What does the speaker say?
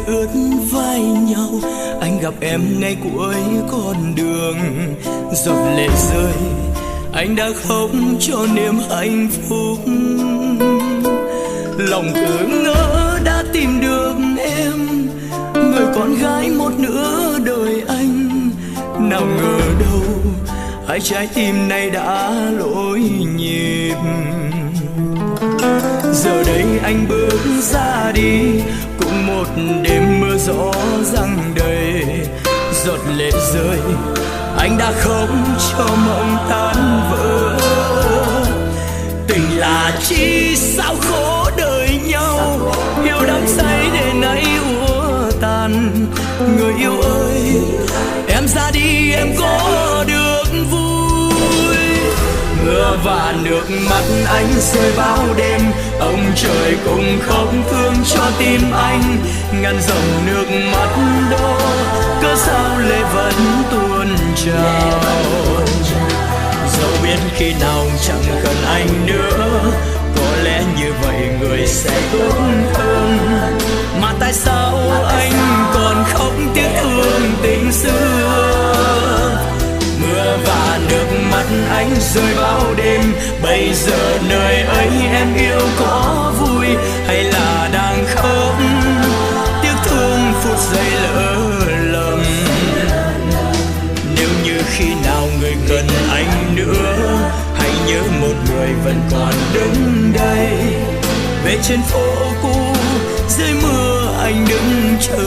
ướt vai nhau. Anh gặp em ngay cuối con đường, giọt lệ rơi anh đã khóc cho niềm hạnh phúc. Lòng cứ ngỡ đã tìm được em, người con gái một nửa đời anh. Nào ngờ đâu hai trái tim này đã lỗi nhịp. Giờ đây anh bước ra đi cùng một đêm mưa gió giăng đầy. Giọt lệ rơi anh đã khóc cho mộng tan vỡ. Tình là chi sao khổ đời nhau, yêu đắm say để nay úa tàn. Người yêu ơi em ra đi em có được vui. Mưa và nước mắt anh rơi vào đêm, ông trời cũng khóc thương cho tim anh. Ngăn dòng nước mắt đó cớ sao lệ vẫn tuôn trào. Dẫu biết khi nào chẳng cần anh nữa, có lẽ như vậy người sẽ tốt hơn. Mà tại sao anh còn khóc tiếc thương tình xưa? Mưa và nước mắt anh rơi vào đêm, bây giờ nơi ấy em yêu có vui hay là đang khóc tiếc thương phút giây lỡ lầm? Nếu như khi nào người cần anh nữa, hãy nhớ một người vẫn còn đứng đây. Về trên phố cũ dưới mưa anh đứng chờ